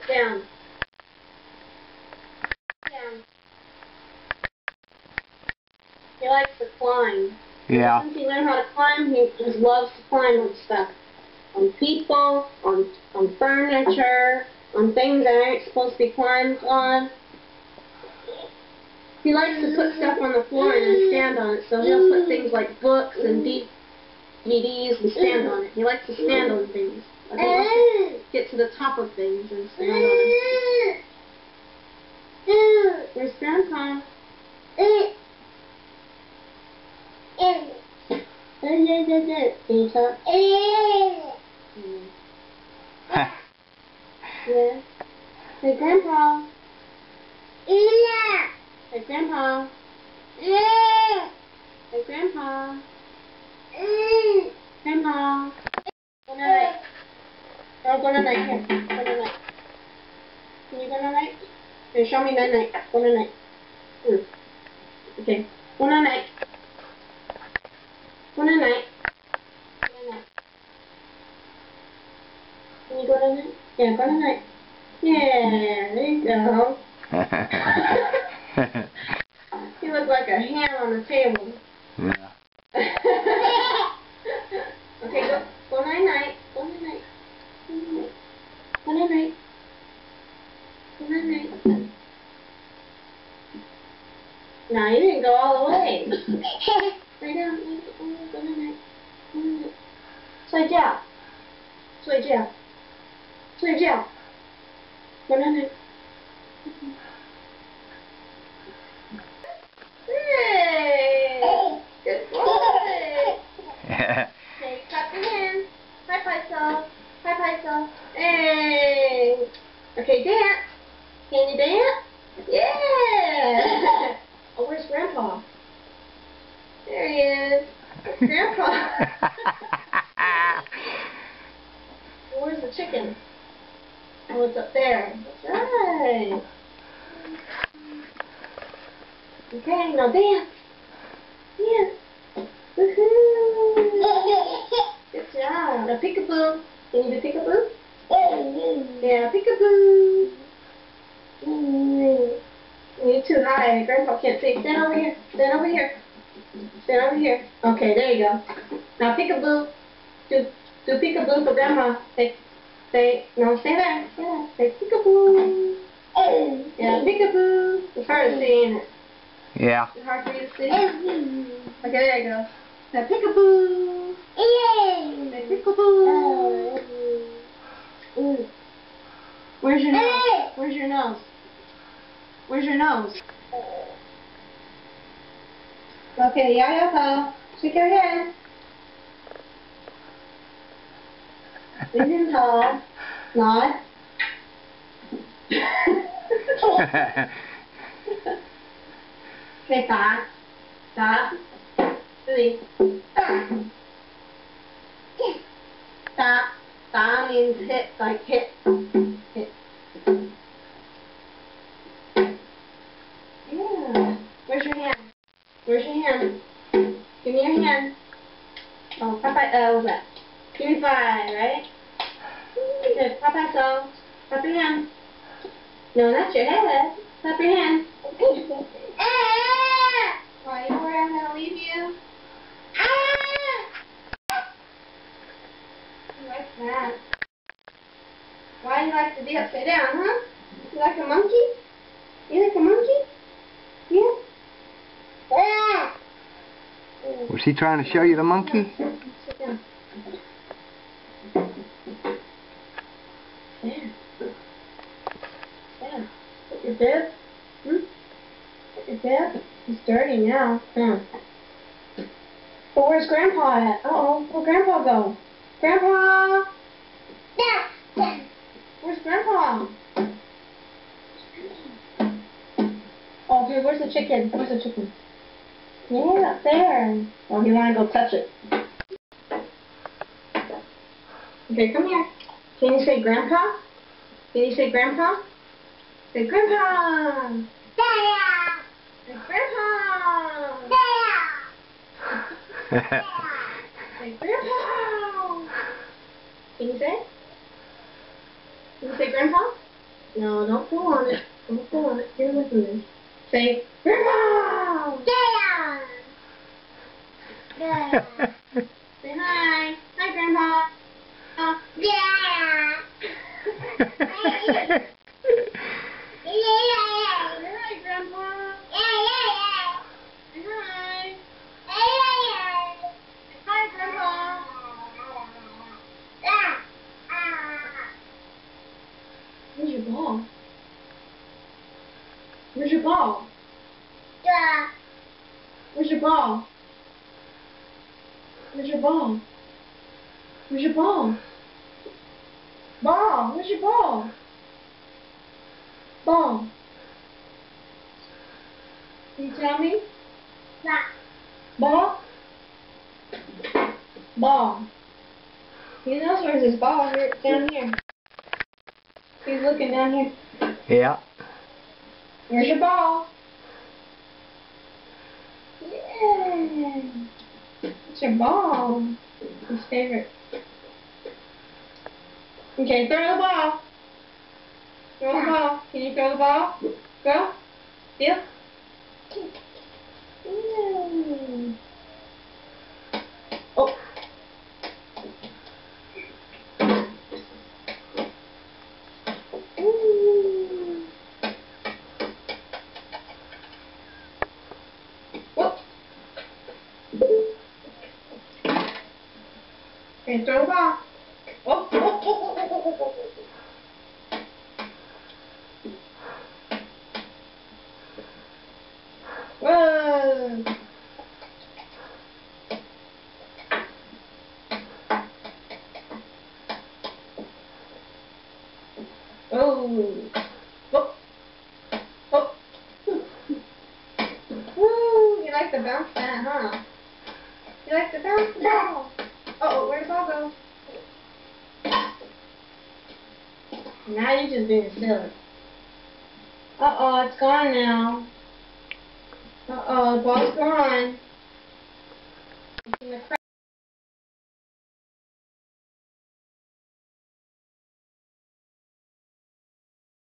Down. Down. He likes to climb. Yeah. Since he learned how to climb, he just loves to climb on stuff. On people, on furniture, on things that aren't supposed to be climbed on. He likes to put stuff on the floor and then stand on it, so he'll put things like books and DVDs and stand on it. He likes to stand on things. Like he wants to get to the top of things and stand on them. Where's Grandpa? Can you talk? Yeah. Hey, Grandpa. Hey, Grandpa. Hey, Grandpa. Grandpa. Go night. Oh, go night. Here. Go night. Can you go night? Here, show me night. Go night. Okay. Go night. Go night. Go night. Can you go to night? Yeah, go to night. Yeah, there you go. You look like a ham on the table. Yeah. Okay, go night night. Go night night. Go night night. Go night night. No, you didn't go all the way. Lay down. Go night night. Go night night. 睡觉。睡觉。睡觉。Go night night. Hey! Good boy! Okay, clap your hands. High five self. High five self. Hey! Okay, dance. Can you dance? Yeah! Oh, where's Grandpa? There he is. Where's Grandpa? Where's the chicken? Oh, it's up there. That's right. Okay, now dance. Dance. Woohoo. Good job. Now peekaboo. Can you do peekaboo? Yeah, peekaboo. You're too high. Grandpa can't see. Stand over here. Stand over here. Stand over here. Okay, there you go. Now peekaboo. Do peekaboo for Grandma. No, stay there. Stay there. Say peekaboo. Yeah, peekaboo. It's hard to see, ain't it? Yeah. It's hard for you to see? Okay, there you go. Now peekaboo. Say peekaboo. Where's your nose? Where's your nose? Where's your nose? Okay, yeah, shake your head. Breathe tall. Nod. Okay, stop. Stop. Really. Stop. Stop means hit, like hit. Hit. Yeah. Where's your hand? Where's your hand? Give me your hand. Oh, Papa, what's that? Give me 5, right? Good. Papa, so. Clap your hand. No, not your head. Clap your hand. Why, you know where I'm going to leave you? You like that? Why do you like to be upside down, huh? You like a monkey? You like a monkey? Yeah? Was he trying to show you the monkey? Sit down. There. There. Put your bib. Put your bib. He's dirty now. But where's Grandpa at? Uh-oh. Where'd Grandpa go? Grandpa! Where's Grandpa? Oh, here, where's the chicken? Where's the chicken? Yeah, up there. Oh, you want to go touch it. Okay, come here. Can you say Grandpa? Can you say Grandpa? Say Grandpa! Say Grandpa! Say Grandpa! Can you say? Can you say Grandpa? No, don't pull on it. Don't pull on it. Get away from this. Say, Grandma! Yeah! Say hi. Hi, Grandpa. Yeah! Hi, Grandpa. Say hi. Hi, Grandpa. Where's your ball? Where's your ball? Where's your ball? Where's your ball? Where's your ball? Ball! Where's your ball? Ball. Can you tell me? Ball? Ball. He knows where's his ball. Here, down here. He's looking down here. Yeah. Where's your ball? Yeah. It's your ball. His favorite. Okay, throw the ball. Throw the ball. Can you throw the ball? Go. Yeah. Oh. Whoop. Okay, throw the ball. Oh, oh, oh, oh, oh, oh, oh. Whoa. Oh. Oh. Oh. Woo, you like to bounce that, huh? You like to bounce the ball. Uh-oh, where'd the ball go? Now you're just being silly. Uh-oh, it's gone now. Uh-oh, the ball's gone.